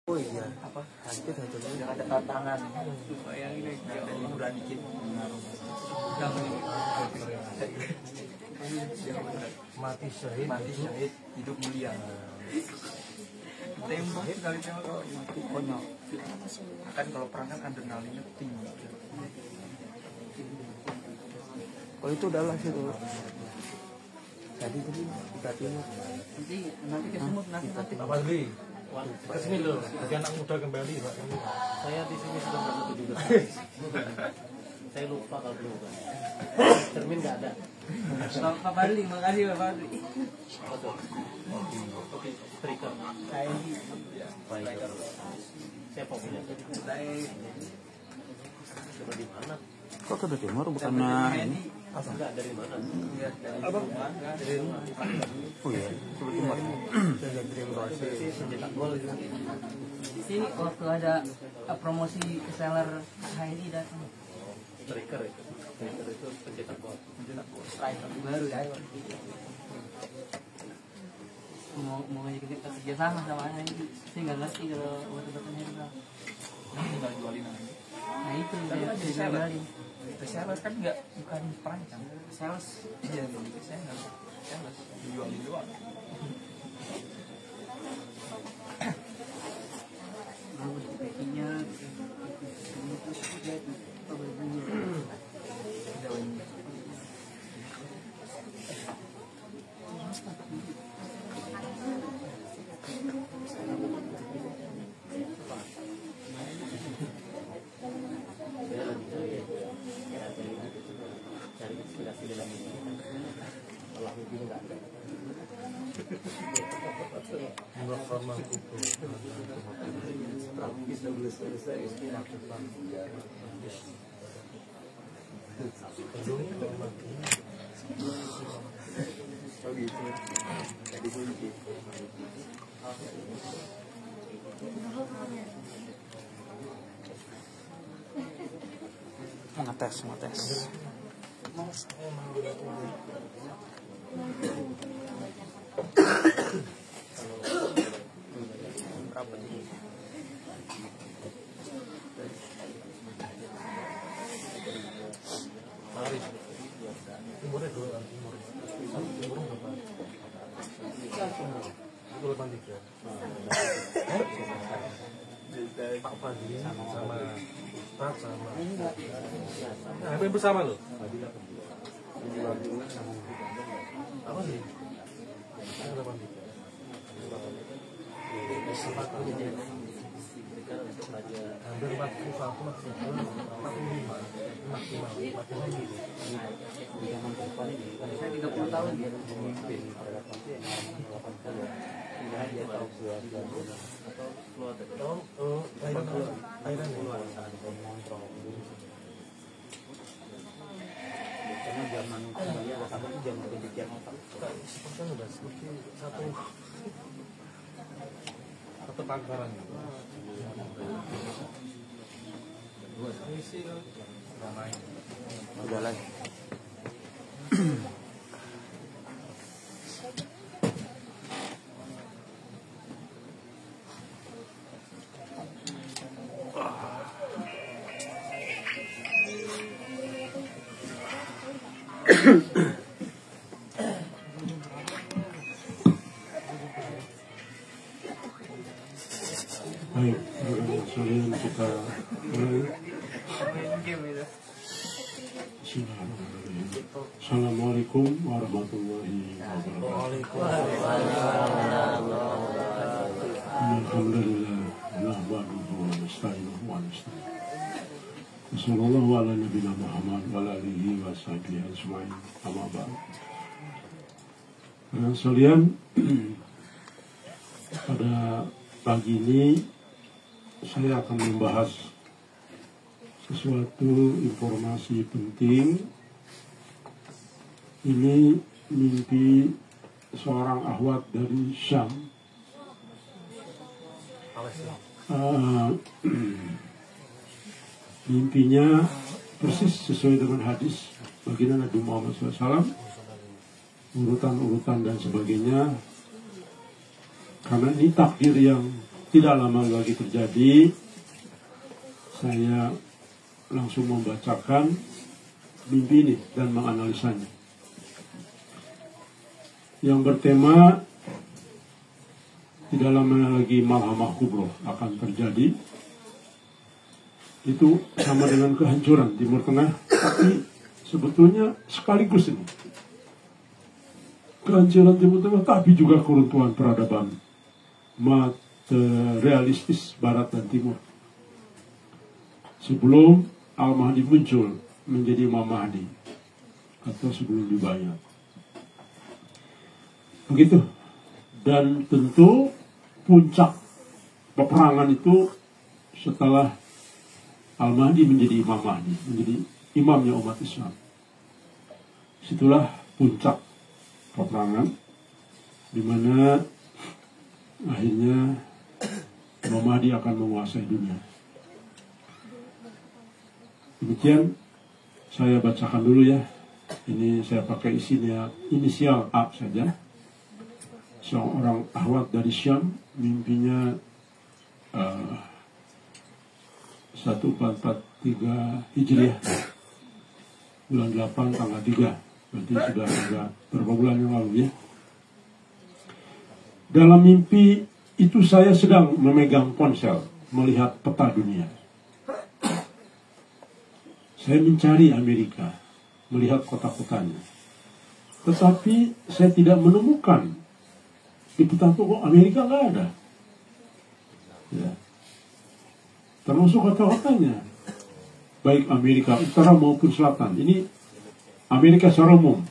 Oh iya, apa? Hancur yang ada tantangan. Bayangin aja, ini berani dikit. Mati syahid, hidup mulia. Tembak sekali tembak kalau mati konyol. Kan kalau perang kan adrenalinnya tinggi. Oh itu udah situ. Tadi nanti kesemut nanti. Apa sih? Kesini loh, jadi anak muda kembali Pak. Saya di sini sudah pernah juga. Saya lupa kalau belum kan. Cermin nggak ada. Pak Fadli, makasih Pak Fadli. Kopi striker. Baik. Saya punya. Coba di mana? Kok ke Timur bukannya ini? Enggak dari mana? Apa? Dari rumah. Oh iya, ke Timur. Pencetak gol. Di sini waktu ada promosi seller HNI datang. Striker itu. Striker itu pencetak gol. Striker baru ya. Mau ngajak kita kerja sama HNI. Saya nggak ngerti kalau obat-obatannya itu. Tinggal jualin aja. Nah itu Tapi kan jadi seller. jualin. Sales kan bukan perancang. Sales. Iya, jadi sales. Sales jualin doang. Bagus packingnya. Cari inspirasi dalam ini. Allah mungkin nggak ada. Enggak formal kuku. Ngetes. Berapa nih? Mari. Timurnya dua timur. Timur berapa? Itu 83. Pak Fadli sama Ustaz sama. Nah, hampir bersama loh. Apa sih? 83. Hampir 41 maksimal 45 maksimal 45 Di zaman depan ini, Saya 30 tahun dia memimpin pada waktu yang 80 tidak dia tahu atau keluar dari Thailand mengontrol. Karena zaman saya ada satu zaman pendidikan otak. Sepertinya udah seperti satu tangkaran gitu. Dua isi kan ramai. Udah lah. Baik, sekalian kita mulai. Assalamualaikum warahmatullahi wabarakatuh. Alhamdulillah, nahmaduhu wa nasta'inuhu wa nastaghfiruh. Wassallallahu ala nabiyina Muhammad wa ala alihi wa sahbihi ajma'in. Amma ba'd. Sekalian, pada pagi ini saya akan membahas sesuatu informasi penting. Ini mimpi seorang akhwat dari Syam. Mimpinya persis sesuai dengan hadis baginda Nabi Muhammad SAW, urutan-urutan dan sebagainya. Karena ini takdir yang tidak lama lagi terjadi, saya langsung membacakan mimpi ini dan menganalisanya. Yang bertema tidak lama lagi Malhamah Kubro akan terjadi. Itu sama dengan kehancuran Timur Tengah, tapi sebetulnya sekaligus ini. Kehancuran Timur Tengah, tapi juga keruntuhan peradaban materialistis Barat dan Timur. Sebelum Al-Mahdi muncul menjadi Imam Mahdi, atau sebelum dibayar. Begitu. Dan tentu puncak peperangan itu setelah Al-Mahdi menjadi Imam Mahdi, menjadi imamnya umat Islam. Situlah puncak peperangan, di mana akhirnya Imam Mahdi akan menguasai dunia. Demikian saya bacakan dulu ya. Ini saya pakai isinya inisial A saja. Seorang ahwat dari Syam, mimpinya 1443 Hijriah, bulan 8 tanggal 3. Berarti sudah ada beberapa bulan yang lalu ya. Dalam mimpi itu saya sedang memegang ponsel, melihat peta dunia. Saya mencari Amerika, melihat kota-kotanya. Tetapi saya tidak menemukan. Di peta itu kok Amerika nggak ada. Ya. Termasuk kota-kotanya. Baik Amerika Utara maupun Selatan. Ini Amerika secara umum.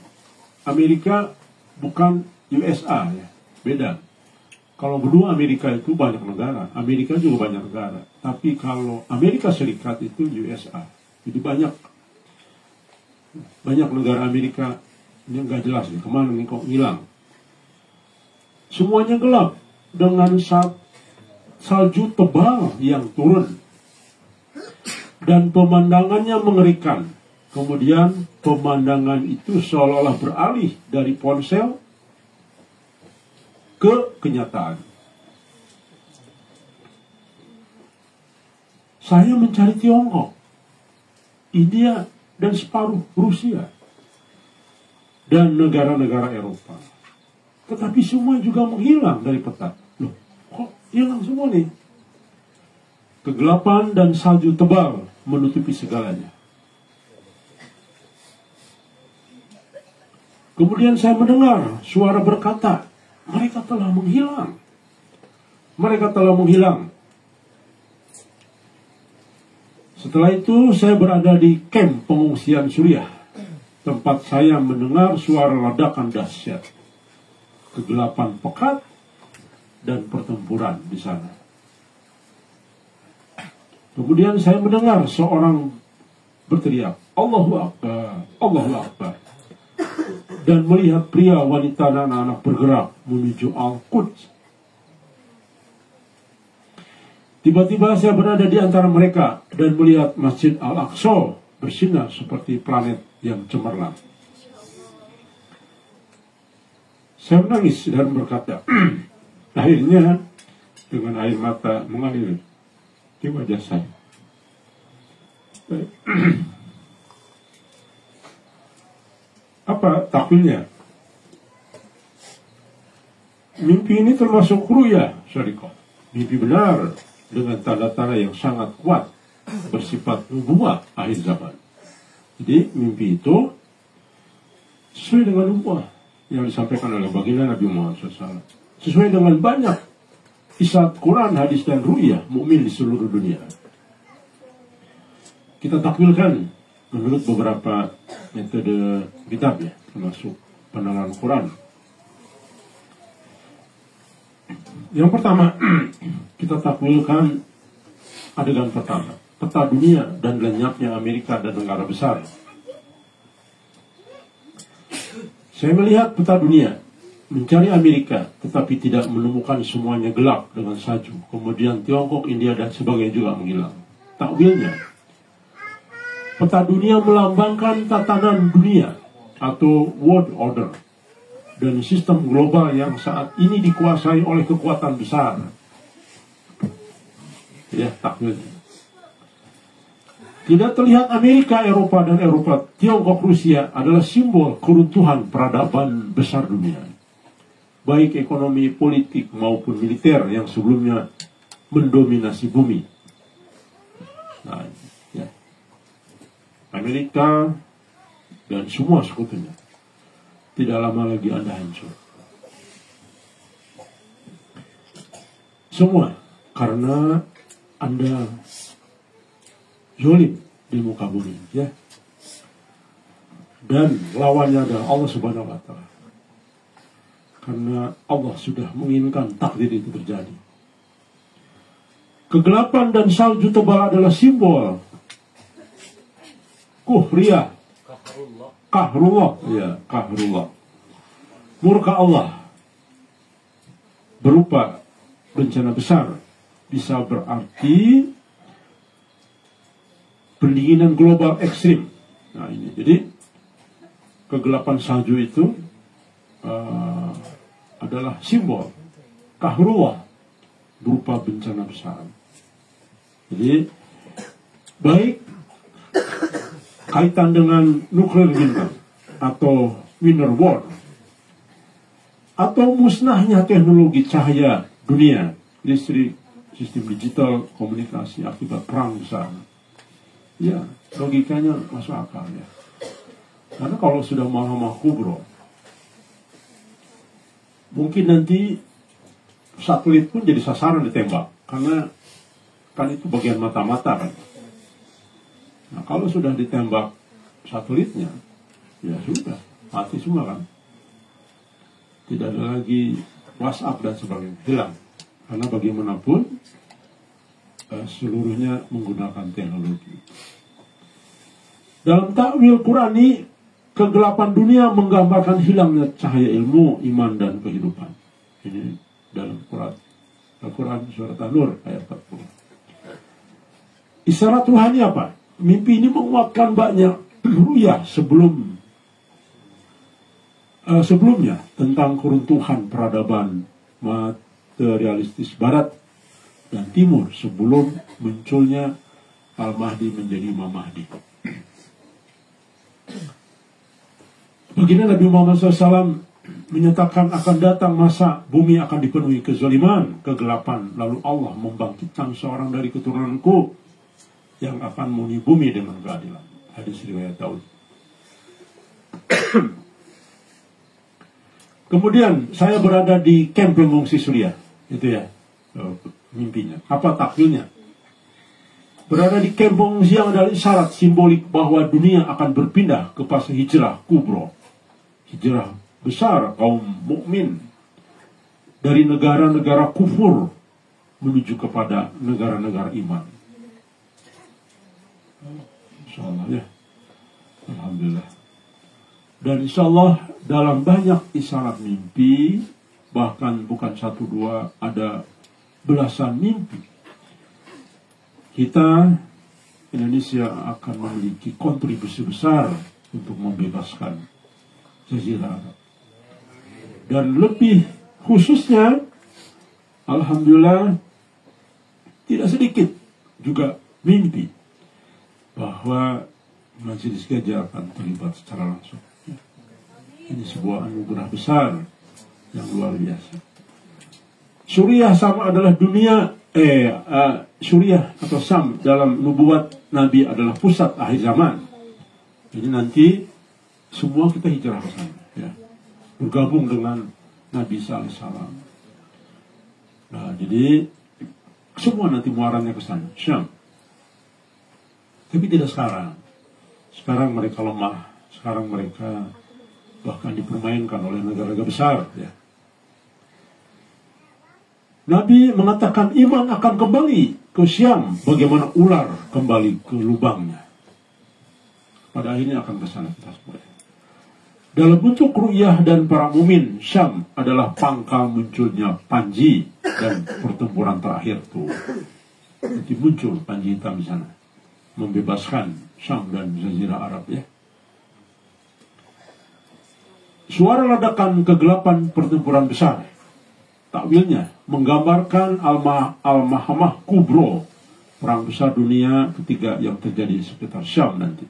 Amerika bukan USA ya. Beda. Kalau berdua Amerika itu banyak negara. Amerika juga banyak negara. Tapi kalau Amerika Serikat itu USA. Jadi banyak negara Amerika ini nggak jelas nih, kemana nih kok hilang. Semuanya gelap dengan salju tebal yang turun dan pemandangannya mengerikan. Kemudian pemandangan itu seolah-olah beralih dari ponsel ke kenyataan. Saya mencari Tiongkok, India, dan separuh Rusia, dan negara-negara Eropa. Tetapi semua juga menghilang dari peta. Loh, kok hilang semua nih? Kegelapan dan salju tebal menutupi segalanya. Kemudian saya mendengar suara berkata, mereka telah menghilang. Mereka telah menghilang. Setelah itu saya berada di kamp pengungsian Suriah, tempat saya mendengar suara ledakan dahsyat, kegelapan pekat, dan pertempuran di sana. Kemudian saya mendengar seorang berteriak, Allahu Akbar, Allahu Akbar, dan melihat pria, wanita, dan anak-anak bergerak menuju Al-Quds. Tiba-tiba saya berada di antara mereka dan melihat Masjid Al-Aqsa bersinar seperti planet yang cemerlang. Saya menangis dan berkata, akhirnya dengan air mata mengalir di wajah saya. Apa takwilnya? Mimpi ini termasuk ruya, syarikat. Mimpi benar dengan tanda-tanda yang sangat kuat bersifat nubuah akhir zaman. Jadi mimpi itu sesuai dengan nubuah yang disampaikan oleh baginda Nabi Muhammad SAW. Sesuai dengan banyak kisah Quran, hadis, dan ru'yah mukmin di seluruh dunia. Kita takwilkan menurut beberapa metode kitab ya, termasuk penalaran Quran. Yang pertama, kita takwilkan adegan pertama, peta dunia dan lenyapnya Amerika dan negara besar. Saya melihat peta dunia, mencari Amerika, tetapi tidak menemukan, semuanya gelap dengan salju. Kemudian Tiongkok, India, dan sebagainya juga menghilang. Takwilnya, peta dunia melambangkan tatanan dunia atau world order dan sistem global yang saat ini dikuasai oleh kekuatan besar. Ya, takwilnya. Tidak terlihat Amerika, Eropa, dan Eropa, Tiongkok, Rusia adalah simbol keruntuhan peradaban besar dunia. Baik ekonomi, politik, maupun militer yang sebelumnya mendominasi bumi. Nah, ya. Amerika dan semua sekutunya. Tidak lama lagi Anda hancur. Semua karena Anda zolim di muka bumi, ya. Dan lawannya adalah Allah Subhanahu wa Ta'ala. Karena Allah sudah menginginkan takdir itu terjadi. Kegelapan dan salju tebal adalah simbol kuhriyah, kahrullah, ya, kahrullah. Murka Allah berupa bencana besar, bisa berarti pendinginan global ekstrim. Nah ini, jadi kegelapan salju itu adalah simbol kahrullah berupa bencana besar. Jadi baik kaitan dengan nuklir winter atau winter war atau musnahnya teknologi cahaya dunia, listrik, sistem digital, komunikasi akibat perang besar. Ya, logikanya masuk akal ya. Karena kalau sudah Mahamah Kubro, mungkin nanti satelit pun jadi sasaran ditembak. Karena kan itu bagian mata-mata kan. Nah kalau sudah ditembak satelitnya, ya sudah, mati semua kan. Tidak ada lagi WhatsApp dan sebagainya, hilang. Karena bagaimanapun seluruhnya menggunakan teknologi. Dalam takwil Qurani, kegelapan dunia menggambarkan hilangnya cahaya ilmu, iman, dan kehidupan. Ini dalam Al-Quran surat An-Nur ayat 40. Isyarat ruhani apa? Mimpi ini menguatkan banyak ruyah sebelumnya tentang keruntuhan peradaban materialistis Barat dan Timur sebelum munculnya Al-Mahdi menjadi Imam Mahdi. Baginda Nabi Muhammad SAW menyatakan akan datang masa bumi akan dipenuhi kezaliman, kegelapan, lalu Allah membangkitkan seorang dari keturunanku yang akan menghuni bumi dengan keadilan. Hadis riwayat Daud. Kemudian saya berada di kamp pengungsi Suriah, itu ya mimpinya. Apa takwilnya? Berada di kamp pengungsi yang adalah isyarat simbolik bahwa dunia akan berpindah ke fase hijrah kubro, hijrah besar kaum mukmin dari negara-negara kufur menuju kepada negara-negara iman. Insyaallah ya, alhamdulillah. Dan insyaallah dalam banyak isyarat mimpi, bahkan bukan satu dua, ada belasan mimpi, kita Indonesia akan memiliki kontribusi besar untuk membebaskan Jazirah Arab. Dan lebih khususnya, alhamdulillah, tidak sedikit juga mimpi bahwa Majelis Gajah akan terlibat secara langsung. Ini sebuah anugerah besar yang luar biasa. Suriah sama adalah dunia, Suriah atau Sam dalam nubuat Nabi adalah pusat akhir zaman. Jadi nanti semua kita hijrah ke sana, ya, bergabung dengan Nabi Sallallahu Alaihi Wasallam. Nah, jadi semua nanti muaranya ke sana, Syam. Tapi tidak sekarang. Sekarang mereka lemah. Sekarang mereka bahkan dipermainkan oleh negara-negara besar, ya. Nabi mengatakan iman akan kembali ke Syam bagaimana ular kembali ke lubangnya. Pada akhirnya akan ke sana kita semua. Dalam bentuk ru'yah dan para mumin, Syam adalah pangkal munculnya Panji dan pertempuran terakhir tuh. Nanti muncul Panji hitam di sana, membebaskan Syam dan Jazirah Arab, ya. Suara ledakan kegelapan pertempuran besar, takwilnya menggambarkan Al-Mahamah Kubro perang besar dunia ketiga yang terjadi sekitar Syam nanti.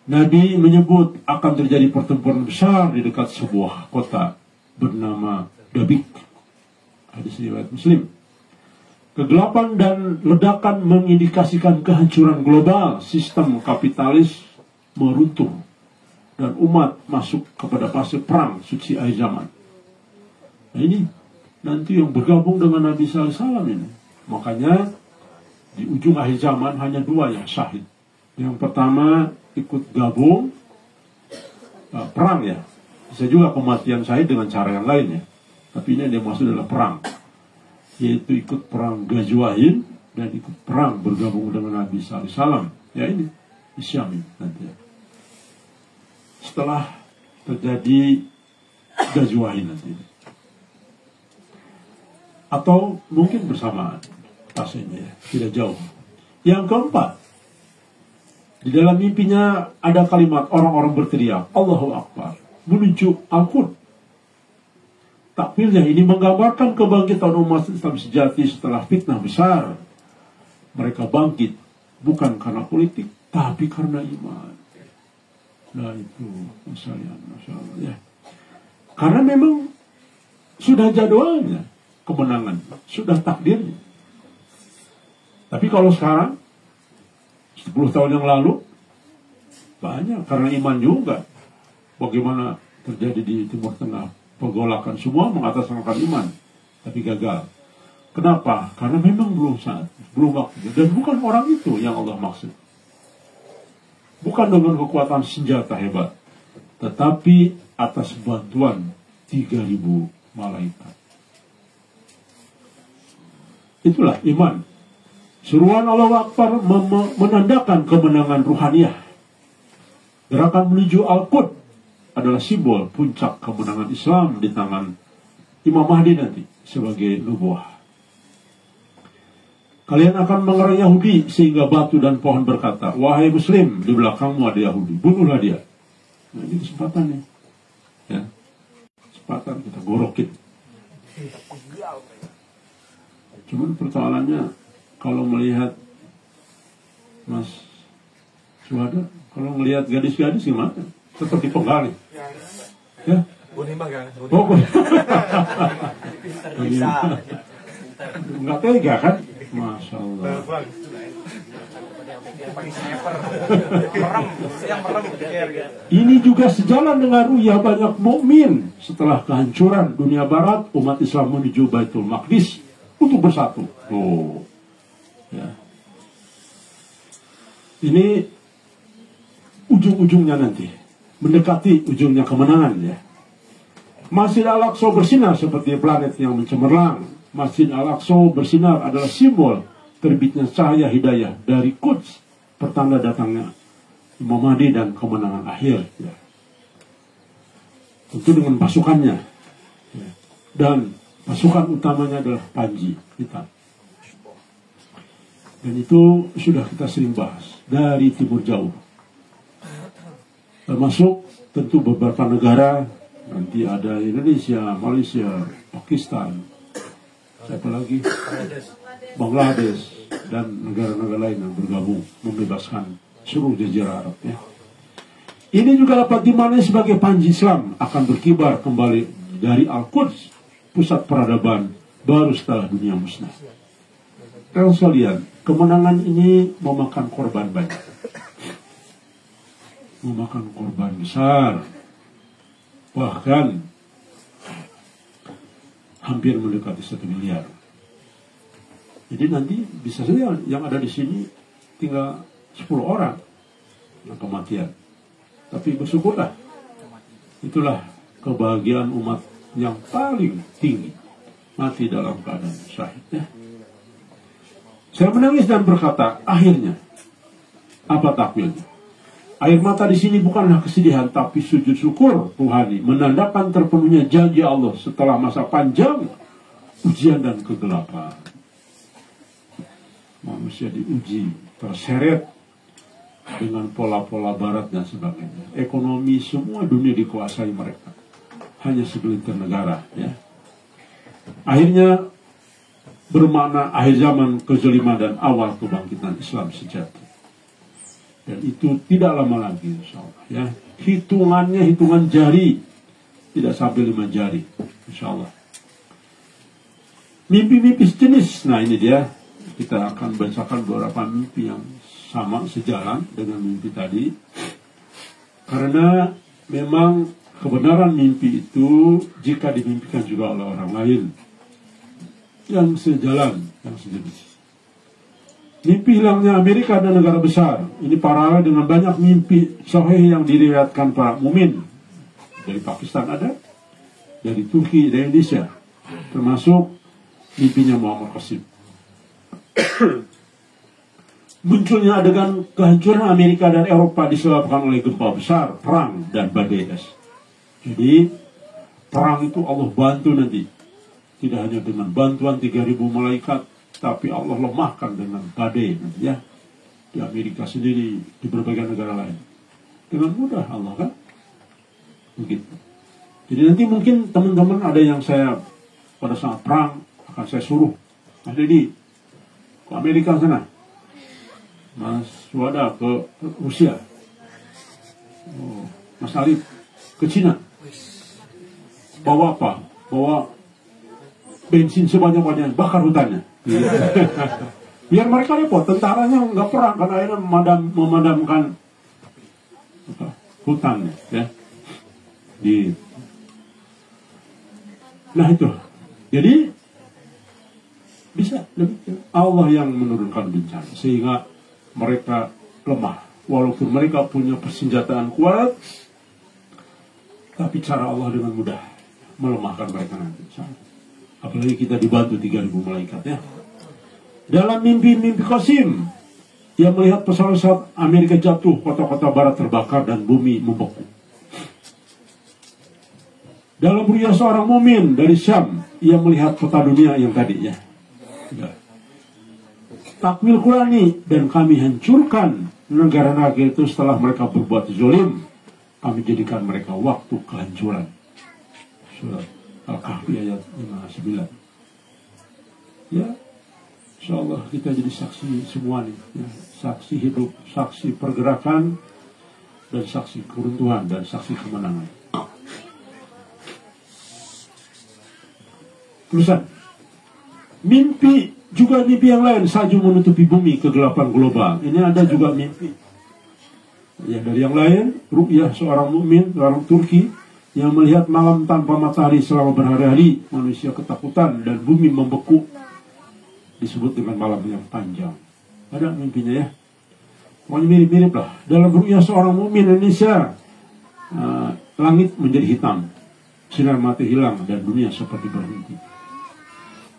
Nabi menyebut akan terjadi pertempuran besar di dekat sebuah kota bernama Dabik. Hadis riwayat Muslim. Kegelapan dan ledakan mengindikasikan kehancuran global, sistem kapitalis meruntuh, dan umat masuk kepada fase perang suci akhir zaman. Nah ini nanti yang bergabung dengan Nabi SAW ini. Makanya di ujung akhir zaman hanya dua yang syahid. Yang pertama ikut gabung perang ya. Bisa juga kematian syahid dengan cara yang lain ya. Tapi ini yang maksud adalah perang. Yaitu ikut perang Ghazwain dan ikut perang bergabung dengan Nabi SAW. Ya ini di Syam nanti ya. Setelah terjadi Ghazwain nanti. Atau mungkin bersamaan pasenya ya. Tidak jauh. Yang keempat, di dalam mimpinya ada kalimat orang-orang berteriak Allahu Akbar menuju Al-Qud. Takbirnya ini menggambarkan kebangkitan umat Islam sejati setelah fitnah besar. Mereka bangkit bukan karena politik, tapi karena iman. Nah itu Masya Allah ya. Karena memang sudah jadwalnya kemenangan, sudah takdirnya. Tapi kalau sekarang 10 tahun yang lalu banyak karena iman juga. Bagaimana terjadi di Timur Tengah, pergolakan semua mengatasnamakan iman, tapi gagal. Kenapa? Karena memang belum saat, belum waktunya, dan bukan orang itu yang Allah maksud. Bukan dengan kekuatan senjata hebat, tetapi atas bantuan 3.000 malaikat. Itulah iman. Seruan Allahu Akbar menandakan kemenangan ruhaniyah. Gerakan menuju Al-Qud adalah simbol puncak kemenangan Islam di tangan Imam Mahdi nanti sebagai nubuah. Kalian akan mengerang Yahudi sehingga batu dan pohon berkata, wahai Muslim, di belakangmu ada Yahudi, bunuhlah dia. Nah ini kesempatan nih. Ya. Kesempatan kita gorokin. Cuman persoalannya, kalau melihat Mas Suhada, kalau melihat gadis-gadis gimana? Tetap dipenggal. Ya? Oh, bisa. Enggak tega kan? Masya Allah. Ini juga sejalan dengan ruya banyak mukmin setelah kehancuran dunia barat, umat Islam menuju Baitul Maqdis untuk bersatu. Oh. Ya. Ini ujung-ujungnya nanti, mendekati ujungnya kemenangan ya. Masjid Al-Aqsa bersinar seperti planet yang mencemerlang. Masjid Al-Aqsa bersinar adalah simbol terbitnya cahaya hidayah dari Quds, pertanda datangnya Imam Mahdi dan kemenangan akhir ya. Tentu dengan pasukannya ya. Dan pasukan utamanya adalah Panji hitam. Dan itu sudah kita sering bahas dari timur jauh, termasuk tentu beberapa negara. Nanti ada Indonesia, Malaysia, Pakistan, siapa lagi, Bangladesh, dan negara-negara lain yang bergabung membebaskan seluruh jazirah Arab ya. Ini juga dapat dimaknai sebagai panji Islam akan berkibar kembali dari Al-Quds, pusat peradaban baru setelah dunia musnah. Kalau sekalian, kemenangan ini memakan korban banyak, memakan korban besar, bahkan hampir mendekati 1 miliar. Jadi nanti bisa saja yang ada di sini tinggal 10 orang yang kematian. Tapi bersyukurlah, itulah kebahagiaan umat yang paling tinggi, mati dalam keadaan syahid ya. Saya menangis dan berkata, akhirnya apa takwilnya? Air mata di sini bukanlah kesedihan, tapi sujud syukur rohani, menandakan terpenuhnya janji Allah setelah masa panjang ujian dan kegelapan. Manusia diuji, terseret dengan pola-pola barat dan sebagainya. Ekonomi semua dunia dikuasai mereka, hanya segelintir negara. Ya. Akhirnya bermakna akhir zaman, kezaliman, dan awal kebangkitan Islam sejati. Dan itu tidak lama lagi, insya Allah. Ya. Hitungannya hitungan jari, tidak sampai 5 jari, insya Allah. Mimpi-mimpi sejenis, nah ini dia. Kita akan bacakan beberapa mimpi yang sama, sejalan dengan mimpi tadi. Karena memang kebenaran mimpi itu jika dimimpikan juga oleh orang lain yang sejalan, yang sejenis. Mimpi hilangnya Amerika dan negara besar ini paralel dengan banyak mimpi sahih yang diriwayatkan para mukmin. Dari Pakistan ada, dari Turki, dari Indonesia, termasuk mimpinya Muhammad Qasim. Munculnya adegan kehancuran Amerika dan Eropa disebabkan oleh gempa besar, perang, dan badai es. Jadi perang itu Allah bantu nanti, tidak hanya dengan bantuan 3.000 malaikat, tapi Allah lemahkan dengan badai nanti ya. Di Amerika sendiri, di berbagai negara lain, dengan mudah Allah kan begitu. Jadi nanti mungkin teman-teman ada yang saya pada saat perang akan saya suruh, Mas Dedi ke Amerika sana, Mas Wada ke Rusia, Mas Alif ke Cina. Bawa apa? Bawa bensin sebanyak-banyaknya, bakar hutannya. Biar mereka repot, tentaranya nggak perang karena akhirnya memadamkan hutannya, ya. Nah itu, jadi bisa Allah yang menurunkan bencana sehingga mereka lemah, walaupun mereka punya persenjataan kuat, tapi cara Allah dengan mudah melemahkan mereka nanti. Apalagi kita dibantu 3.000 malaikat ya. Dalam mimpi-mimpi Qasim, ia melihat pesawat Amerika jatuh, kota-kota barat terbakar dan bumi membeku. Dalam ruya seorang mumin dari Syam, ia melihat peta dunia yang tadi ya. Takwil Qurani, dan kami hancurkan negara-negara itu setelah mereka berbuat zalim. Kami jadikan mereka waktu kehancuran. Surat Al-Kahfi ayat 59. Ya, insyaallah kita jadi saksi semua nih, ya. Saksi hidup, saksi pergerakan, dan saksi keruntuhan, dan saksi kemenangan. Tulisan. Mimpi, juga mimpi yang lain, salju menutupi bumi, kegelapan global. Ini ada juga mimpi. Ya, dari yang lain, ru'yah seorang mukmin, seorang Turki, yang melihat malam tanpa matahari selama berhari-hari, manusia ketakutan dan bumi membeku, disebut dengan malam yang panjang. Ada mimpinya ya. Pokoknya mirip-mirip lah. Dalam ru'yah seorang mukmin Indonesia, langit menjadi hitam, sinar mati hilang, dan dunia seperti berhenti.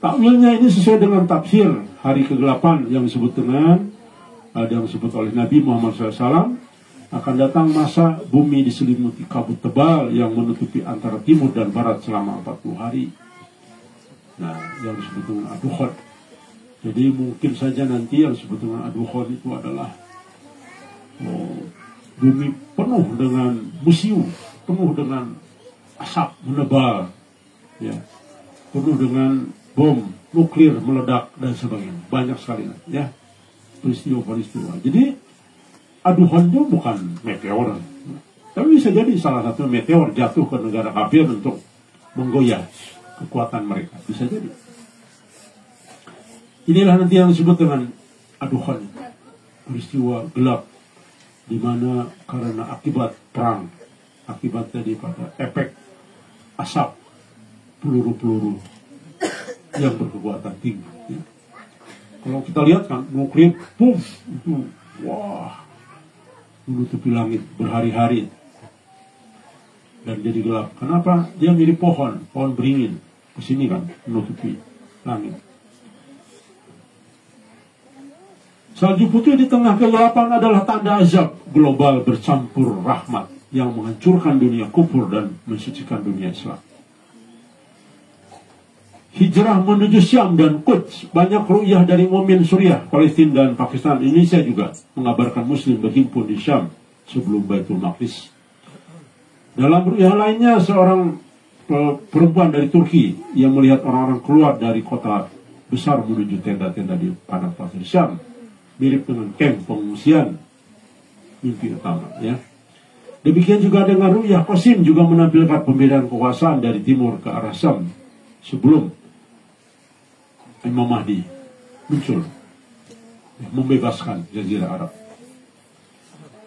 Takwilnya ini sesuai dengan tafsir hari kegelapan yang disebut dengan, ada yang disebut oleh Nabi Muhammad SAW, akan datang masa bumi diselimuti kabut tebal yang menutupi antara timur dan barat selama 40 hari. Nah, yang disebut dengan Ad-Dukhan. Jadi mungkin saja nanti yang disebut dengan Ad-Dukhan itu adalah bumi penuh dengan musiu, penuh dengan asap menebal, ya, penuh dengan bom nuklir meledak dan sebagainya. Banyak sekali, ya, peristiwa-peristiwa. Jadi Ad-Dukhan itu bukan meteor, tapi bisa jadi salah satu meteor jatuh ke negara kafir untuk menggoyah kekuatan mereka. Bisa jadi. Inilah nanti yang disebut dengan Ad-Dukhan, peristiwa gelap, di mana karena akibat perang, akibat daripada efek asap peluru-peluru yang berkekuatan tinggi. Ya. Kalau kita lihat kan nuklir, boom, itu wah, menutupi langit berhari-hari dan jadi gelap. Kenapa? Dia mirip pohon beringin kesini kan, menutupi langit. Salju putih di tengah kegelapan adalah tanda azab global bercampur rahmat yang menghancurkan dunia kufur dan mensucikan dunia Islam. Hijrah menuju Syam dan Quds, banyak ru'yah dari mumin Suriah, Palestina dan Pakistan. Indonesia juga mengabarkan Muslim berhimpun di Syam sebelum Baitul Maqdis. Dalam ru'yah lainnya, seorang perempuan dari Turki yang melihat orang-orang keluar dari kota besar menuju tenda-tenda di padang pasir Syam, mirip dengan kamp pengungsian. Mimpi utama, ya. Demikian juga dengan Ru'yah Qasim juga menampilkan pembedaan kekuasaan dari timur ke arah Syam sebelum Imam Mahdi muncul, membebaskan Jazirah Arab.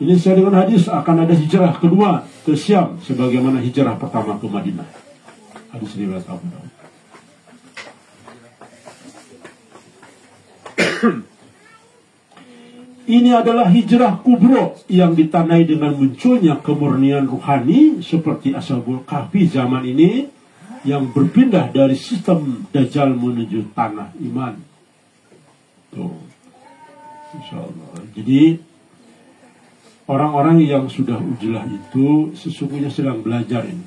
Ini sesuai dengan hadis akan ada hijrah kedua ke Syam sebagaimana hijrah pertama ke Madinah. Hadis riwayat Abu Daud. Ini adalah hijrah kubro yang ditandai dengan munculnya kemurnian ruhani seperti Ashabul Kahfi zaman ini yang berpindah dari sistem Dajjal menuju tanah iman. Tuh, Insya Allah. Jadi orang-orang yang sudah ujilah itu sesungguhnya sedang belajar ini.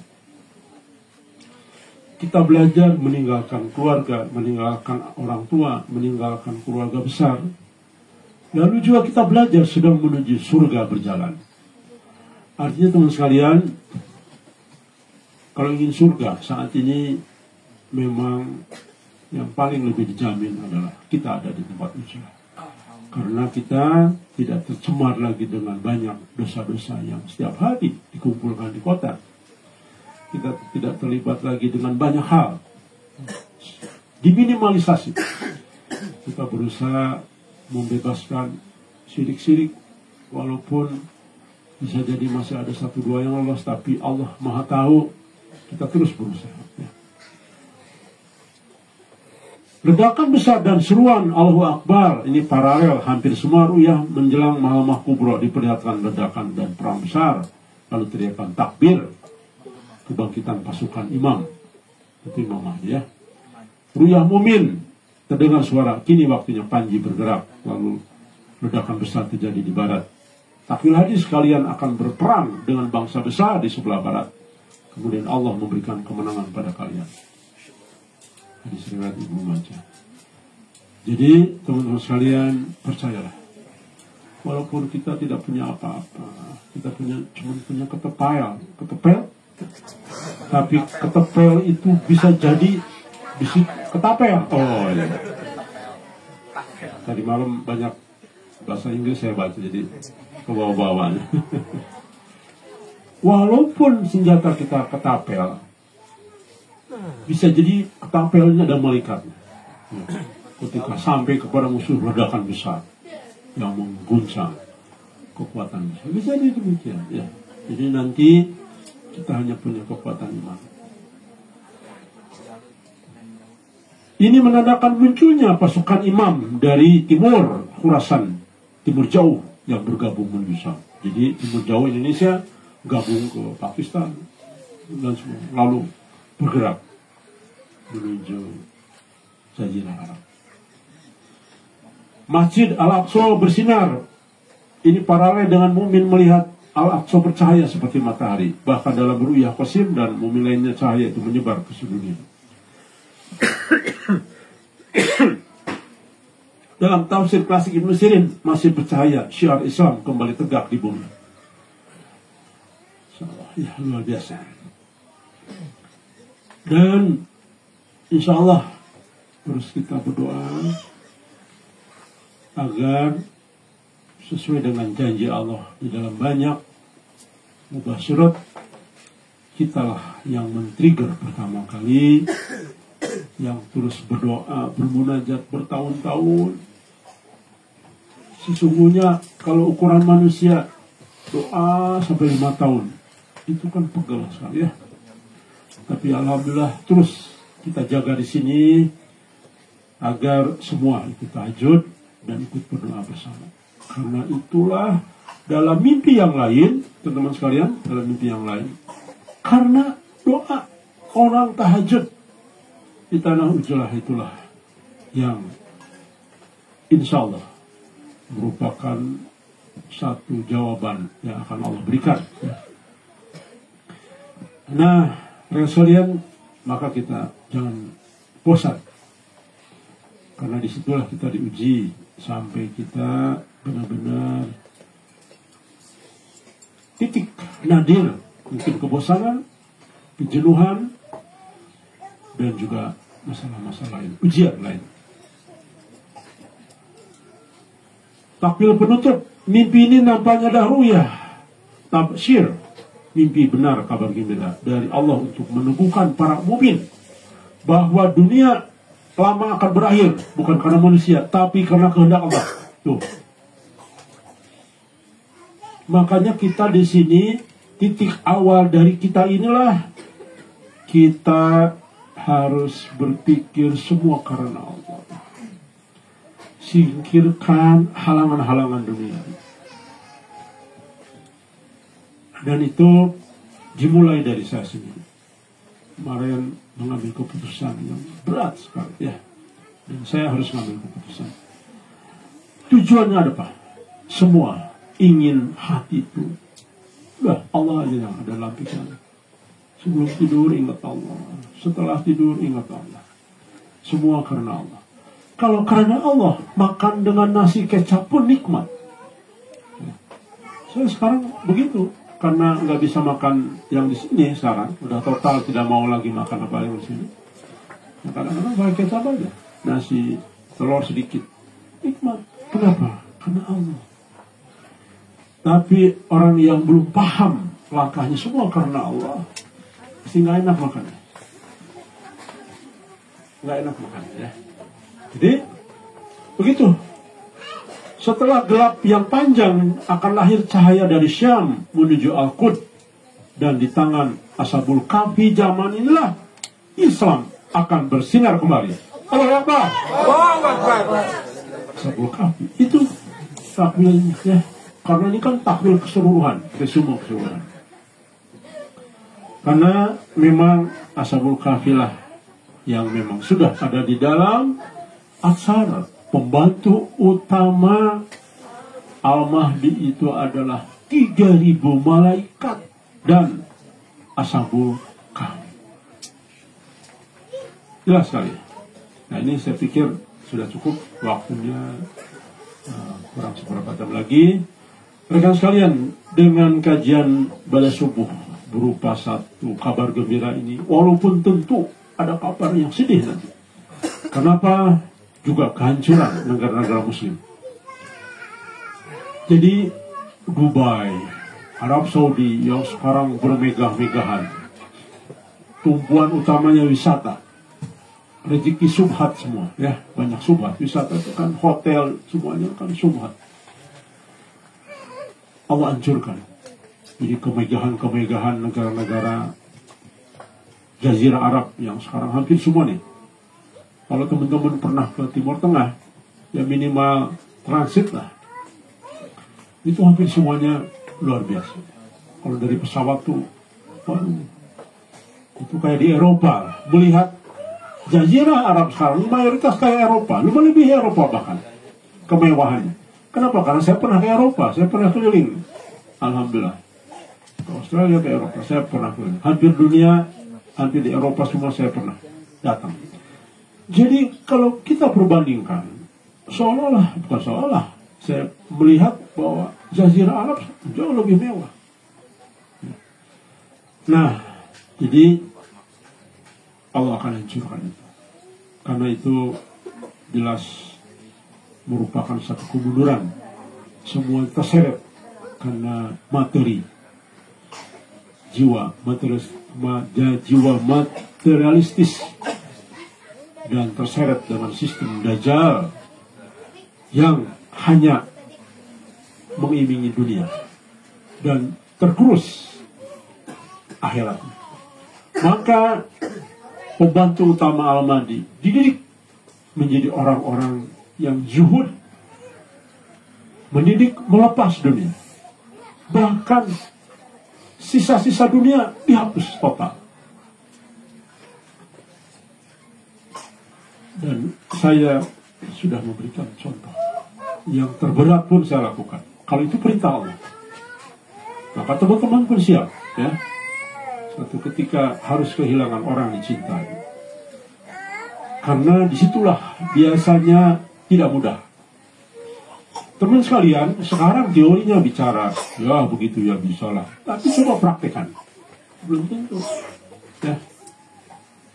Kita belajar meninggalkan keluarga, meninggalkan orang tua, meninggalkan keluarga besar. Lalu juga kita belajar sedang menuju surga berjalan. Artinya teman sekalian, kalau ingin surga saat ini memang yang paling lebih dijamin adalah kita ada di tempat ujilah. Karena kita tidak tercemar lagi dengan banyak dosa-dosa yang setiap hari dikumpulkan di kota. Kita tidak terlibat lagi dengan banyak hal. Diminimalisasi. Kita berusaha membebaskan sirik-sirik, walaupun bisa jadi masih ada 1-2 yang lolos, tapi Allah Maha Tahu. Kita terus berusaha, ya. Ledakan besar dan seruan Allahu Akbar ini paralel, hampir semua ru'yah menjelang Malamah Kubro diperlihatkan ledakan dan perang besar, lalu teriakan takbir, kebangkitan pasukan imam, itu Imam Mahdi, ya. Ru'yah Mumin terdengar suara, kini waktunya Panji bergerak, lalu ledakan besar terjadi di barat. Takwil hadis, kalian akan berperang dengan bangsa besar di sebelah barat. Kemudian Allah memberikan kemenangan pada kalian. Hadis riwayat Ibnu Majah. Jadi teman-teman sekalian, percayalah. Walaupun kita tidak punya apa-apa, kita cuma punya ketepel, tapi ketepel itu bisa jadi ketapel. Oh iya. Tadi malam banyak bahasa Inggris saya baca, jadi ke bawah-bawahnya. Walaupun senjata kita ketapel, bisa jadi ketapelnya ada malaikatnya. Ketika sampai kepada musuh, ledakan besar yang mengguncang kekuatan besar. Bisa jadi demikian, ya. Jadi nanti kita hanya punya kekuatan iman. Ini menandakan munculnya pasukan imam dari timur Khurasan, timur jauh yang bergabung menuju Syam. Jadi timur jauh Indonesia gabung ke Pakistan dan semua, lalu bergerak menuju Jazirah Arab. Masjid Al-Aqsa bersinar. Ini paralel dengan mukmin melihat Al-Aqsa bercahaya seperti matahari. Bahkan dalam Ru'yah Qasim dan mukmin lainnya cahaya itu menyebar ke seluruh dunia. Dalam tafsir klasik Ibnu Sirin, masih percaya syiar Islam kembali tegak di bumi. Ya, luar biasa. Dan insya Allah terus kita berdoa agar sesuai dengan janji Allah di dalam banyak mubasyirat, kitalah yang men-trigger pertama kali, yang terus berdoa, bermunajat bertahun-tahun. Sesungguhnya kalau ukuran manusia doa sampai 5 tahun itu kan pegel sekali, ya. Tapi alhamdulillah terus kita jaga di sini agar semua ikut tahajud dan ikut berdoa bersama. Karena itulah dalam mimpi yang lain, teman-teman sekalian, dalam mimpi yang lain, karena doa orang tahajud di tanah Ujalah itulah yang insya Allah merupakan satu jawaban yang akan Allah berikan. Nah, sekalian, maka kita jangan bosan, karena disitulah kita diuji sampai kita benar-benar titik nadir, mungkin kebosanan, kejenuhan, dan juga masalah-masalah lain, ujian lain. Takwil penutup, mimpi ini nampaknya dahruyah, tabsyir, mimpi benar, kabar gembira dari Allah untuk meneguhkan para mukmin bahwa dunia lama akan berakhir, bukan karena manusia, tapi karena kehendak Allah. Tuh. Makanya kita di sini, titik awal dari kita inilah, kita harus berpikir semua karena Allah. Singkirkan halangan-halangan dunia. Dan itu dimulai dari saya sendiri. Kemarin mengambil keputusan yang berat sekali ya. Dan saya harus mengambil keputusan. Tujuannya ada apa? Semua ingin hati itu. Udah Allah aja yang ada dalam pikiran. Sebelum tidur ingat Allah. Setelah tidur ingat Allah. Semua karena Allah. Kalau karena Allah, makan dengan nasi kecap pun nikmat. Ya. Saya sekarang begitu. Karena nggak bisa makan yang di sini sekarang, udah total tidak mau lagi makan apa yang di sini. Nah, kadang-kadang pakai kecap aja, nasi, telur sedikit, nikmat. Kenapa? Karena Allah. Tapi orang yang belum paham langkahnya semua karena Allah, pasti nggak enak makannya. Nggak enak makannya ya. Jadi begitu. Setelah gelap yang panjang akan lahir cahaya dari Syam menuju Al-Qud. Dan di tangan Ashabul Kahfi zaman inilah Islam akan bersinar kembali. Allahu Akbar. Allahu Akbar. Ashabul Kahfi itu takwilnya ya. Karena ini kan takwil keseluruhan, semua keseluruhan. Karena memang Ashabul Kahfi lah yang memang sudah ada di dalam aksara. Pembantu utama Al-Mahdi itu adalah 3.000 malaikat dan Ashabul Kahfi. Jelas sekali. Nah ini saya pikir sudah cukup waktunya, kurang seberapa jam lagi. Rekan sekalian, dengan kajian pada subuh berupa satu kabar gembira ini, walaupun tentu ada kabar yang sedih nanti. Kenapa? Juga kehancuran negara-negara muslim. Jadi Dubai, Arab Saudi yang sekarang bermegah-megahan, tumpuan utamanya wisata, rezeki subhat semua ya, banyak subhat. Wisata itu kan hotel, semuanya kan subhat. Allah hancurkan. Jadi kemegahan-kemegahan negara-negara Jazirah Arab yang sekarang hampir semua nih. Kalau teman-teman pernah ke Timur Tengah, ya minimal transit lah. Itu hampir semuanya luar biasa. Kalau dari pesawat tuh, waduh, itu kayak di Eropa. Melihat Jazirah Arab sekarang, mayoritas kayak Eropa, lebih Eropa bahkan, kemewahannya. Kenapa? Karena saya pernah ke Eropa, saya pernah keliling. Alhamdulillah. Ke Australia, ke Eropa, saya pernah keliling. Hampir dunia, hampir di Eropa semua saya pernah datang. Jadi kalau kita perbandingkan, seolah-olah, bukan seolah, saya melihat bahwa Jazirah Arab jauh lebih mewah. Nah, jadi Allah akan hancurkan itu. Karena itu jelas merupakan satu kemunduran. Semua terseret karena materi. Jiwa materialistis. Dan terseret dengan sistem Dajjal yang hanya mengiming-imingi dunia dan tergerus akhirat. Maka pembantu utama Al-Mahdi dididik menjadi orang-orang yang zuhud, mendidik melepas dunia, bahkan sisa-sisa dunia dihapus total. Dan saya sudah memberikan contoh yang terberat pun saya lakukan. Kalau itu perintah Allah, maka teman-teman pun siap ya. Suatu ketika harus kehilangan orang dicintai. Karena disitulah biasanya tidak mudah. Teman sekalian, sekarang teorinya bicara, ya begitu ya bisalah. Tapi coba praktekkan, belum tentu. Ya,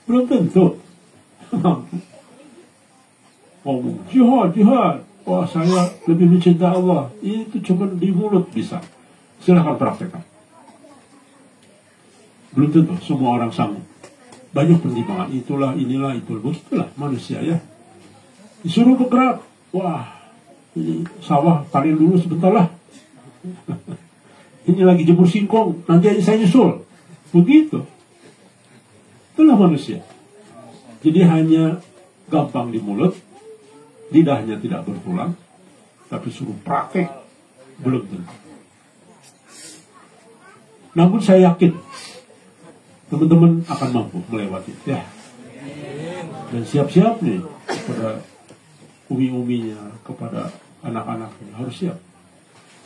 belum tentu. Ngomong jihad, wah saya lebih mencintai Allah, itu cuma di mulut bisa. Silahkan praktekkan. Belum tentu semua orang sanggup. Banyak pertimbangan, itulah, inilah, itu. Begitulah manusia ya. Disuruh bergerak, wah ini sawah panen dulu sebentar lah. Ini lagi jemur singkong, nanti aja saya nyusul. Begitu. Itulah manusia. Jadi hanya gampang di mulut, lidahnya tidak bertulang, tapi suruh praktek, belum tentu. Namun saya yakin, teman-teman akan mampu melewati. Ya. Dan siap-siap nih, kepada umi-uminya, kepada anak-anaknya, harus siap.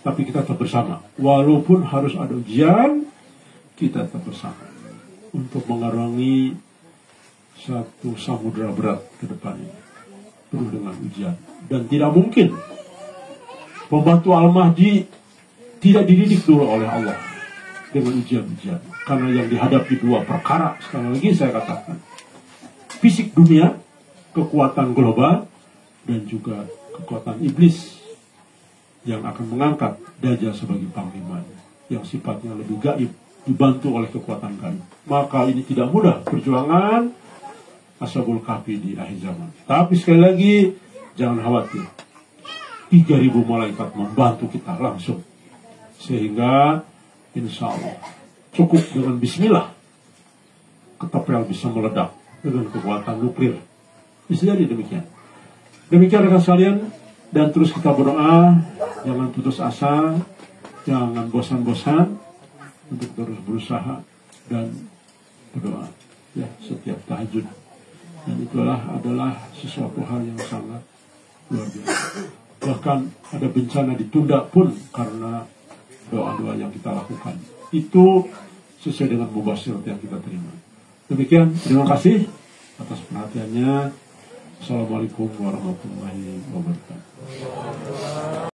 Tapi kita tetap bersama. Walaupun harus ada ujian, kita tetap bersama. Untuk mengarungi satu samudera berat ke depannya. Penuh dengan ujian. Dan tidak mungkin pembantu Al-Mahdi tidak dididik dulu oleh Allah dengan ujian-ujian. Karena yang dihadapi dua perkara, sekali lagi saya katakan. Fisik dunia, kekuatan global, dan juga kekuatan iblis yang akan mengangkat Dajjal sebagai panglimanya, yang sifatnya lebih gaib, dibantu oleh kekuatan gaib. Maka ini tidak mudah perjuangan Ashabul Kahfi di akhir zaman. Tapi sekali lagi, jangan khawatir. 3.000 malaikat membantu kita langsung. Sehingga insya Allah cukup dengan bismillah, ketapel bisa meledak dengan kekuatan nuklir. Bisa jadi demikian. Demikian rekan sekalian, dan terus kita berdoa, jangan putus asa, jangan bosan-bosan untuk terus berusaha dan berdoa ya setiap tahajud. Dan itulah adalah sesuatu hal yang sangat luar biasa. Bahkan ada bencana ditunda pun karena doa-doa yang kita lakukan. Itu sesuai dengan mubasyirat yang kita terima. Demikian, terima kasih atas perhatiannya. Assalamualaikum warahmatullahi wabarakatuh.